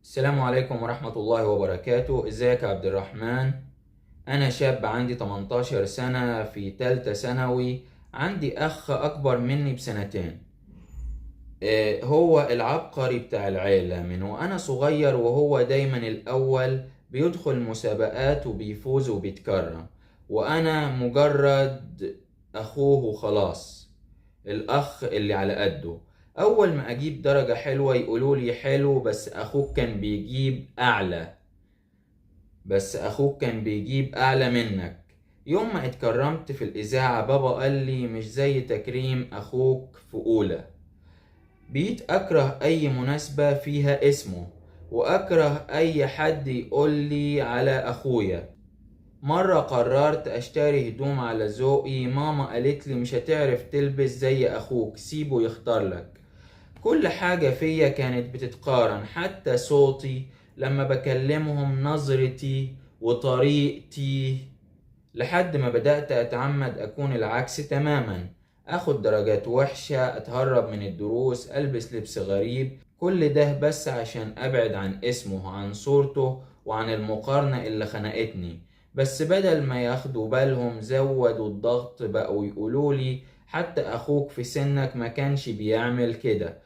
السلام عليكم ورحمة الله وبركاته. ازيك يا عبد الرحمن؟ أنا شاب عندي 18 سنة في تالتة ثانوي. عندي أخ أكبر مني بسنتين. هو العبقري بتاع العيلة من وأنا صغير، وهو دايما الأول، بيدخل مسابقات وبيفوز وبيتكرم، وأنا مجرد أخوه وخلاص، الأخ اللي على قده. أول ما أجيب درجة حلوة يقولولي حلو، بس أخوك كان بيجيب أعلى منك. يوم ما اتكرمت في الإذاعة بابا قال لي مش زي تكريم أخوك في أولى. بقيت أكره أي مناسبة فيها اسمه، وأكره أي حد يقول لي على أخويا. مرة قررت أشتري هدوم على ذوقي، ماما قالت لي مش هتعرف تلبس زي أخوك، سيبه يختار لك. كل حاجة فيا كانت بتتقارن، حتى صوتي لما بكلمهم، نظرتي وطريقتي، لحد ما بدأت أتعمد أكون العكس تماما. أخد درجات وحشة، أتهرب من الدروس، ألبس لبس غريب، كل ده بس عشان أبعد عن اسمه، عن صورته، وعن المقارنة اللي خنقتني. بس بدل ما ياخدوا بالهم زودوا الضغط، بقوا يقولولي حتى أخوك في سنك ما كانش بيعمل كده.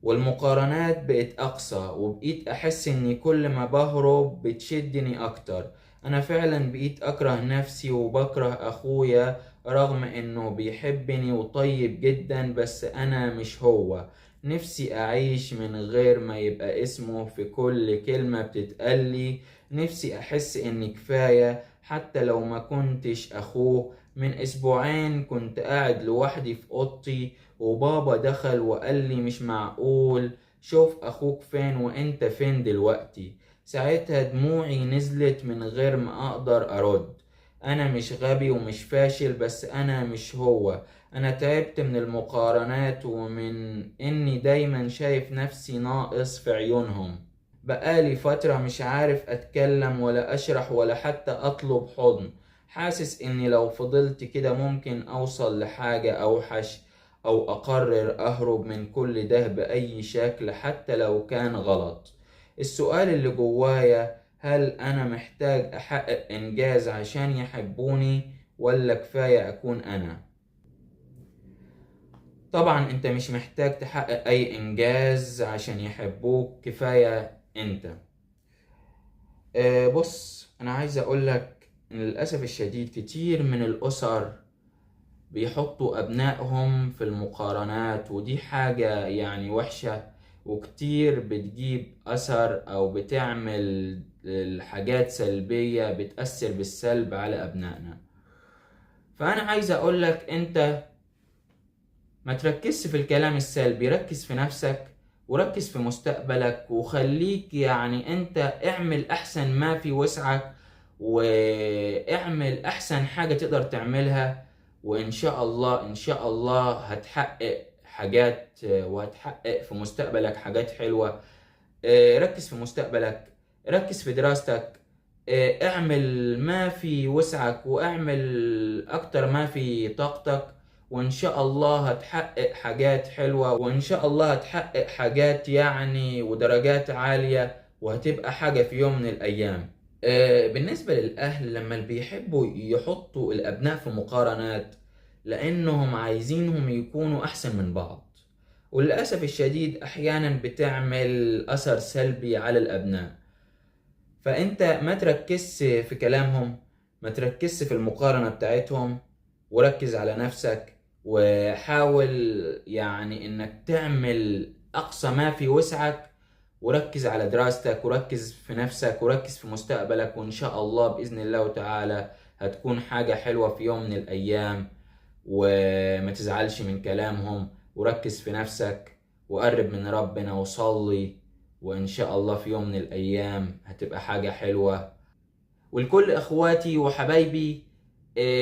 والمقارنات بقت أقصى، وبقيت أحس إني كل ما بهرب بتشدني أكتر. أنا فعلا بقيت أكره نفسي وبكره أخويا، رغم إنه بيحبني وطيب جدا، بس أنا مش هو. نفسي أعيش من غير ما يبقى اسمه في كل كلمة بتتقلي. نفسي أحس إني كفاية حتى لو ما كنتش أخوه. من أسبوعين كنت قاعد لوحدي في أوضتي، وبابا دخل وقال لي مش معقول، شوف اخوك فين وانت فين دلوقتي. ساعتها دموعي نزلت من غير ما اقدر ارد. انا مش غبي ومش فاشل، بس انا مش هو. انا تعبت من المقارنات ومن اني دايما شايف نفسي ناقص في عيونهم. بقالي فترة مش عارف اتكلم ولا اشرح ولا حتى اطلب حضن. حاسس اني لو فضلت كده ممكن اوصل لحاجة اوحش، او اقرر اهرب من كل ده باي شكل حتى لو كان غلط. السؤال اللي جوايا، هل انا محتاج احقق انجاز عشان يحبوني، ولا كفاية اكون انا؟ طبعا انت مش محتاج تحقق اي انجاز عشان يحبوك، كفاية انت. بص، انا عايز اقولك ان للاسف الشديد كتير من الاسر بيحطوا أبنائهم في المقارنات، ودي حاجة يعني وحشة، وكتير بتجيب أثر أو بتعمل الحاجات سلبية بتأثر بالسلب على أبنائنا. فأنا عايز أقولك أنت ما تركزش في الكلام السلبي، ركز في نفسك وركز في مستقبلك، وخليك يعني أنت اعمل أحسن ما في وسعك، واعمل أحسن حاجة تقدر تعملها. وإن شاء الله إن شاء الله هتحقق حاجات، وهتحقق في مستقبلك حاجات حلوة. ركز في مستقبلك، ركز في دراستك، اعمل ما في وسعك واعمل اكتر ما في طاقتك، وان شاء الله هتحقق حاجات حلوة، وان شاء الله هتحقق حاجات يعني ودرجات عالية، وهتبقى حاجة في يوم من الايام. بالنسبة للاهل لما بيحبوا يحطوا الابناء في مقارنات، لانهم عايزينهم يكونوا احسن من بعض، وللأسف الشديد أحيانا بتعمل أثر سلبي على الأبناء. فأنت ما تركزش في كلامهم، ما تركزش في المقارنة بتاعتهم، وركز على نفسك، وحاول يعني إنك تعمل أقصى ما في وسعك، وركز على دراستك، وركز في نفسك، وركز في مستقبلك، وإن شاء الله بإذن الله تعالى هتكون حاجة حلوة في يوم من الأيام. وما تزعلش من كلامهم، وركز في نفسك، وقرب من ربنا وصلي، وإن شاء الله في يوم من الأيام هتبقى حاجة حلوة. ولكل اخواتي وحبايبي،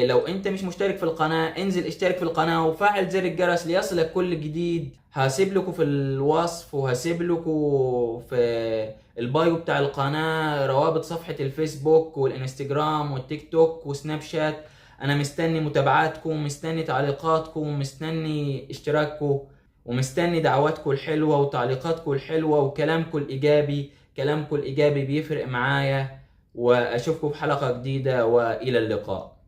لو انت مش مشترك في القناة انزل اشترك في القناة وفعل زر الجرس ليصلك كل جديد. هسيب لكم في الوصف، وهسيب لكم في البايو بتاع القناة روابط صفحة الفيسبوك والانستجرام والتيك توك وسناب شات. انا مستني متابعاتكم، مستني تعليقاتكم، مستني اشتراككم، ومستني دعواتكم الحلوة وتعليقاتكم الحلوة وكلامكم الإيجابي. كلامكم الإيجابي بيفرق معايا، وأشوفكم في حلقة جديدة، وإلى اللقاء.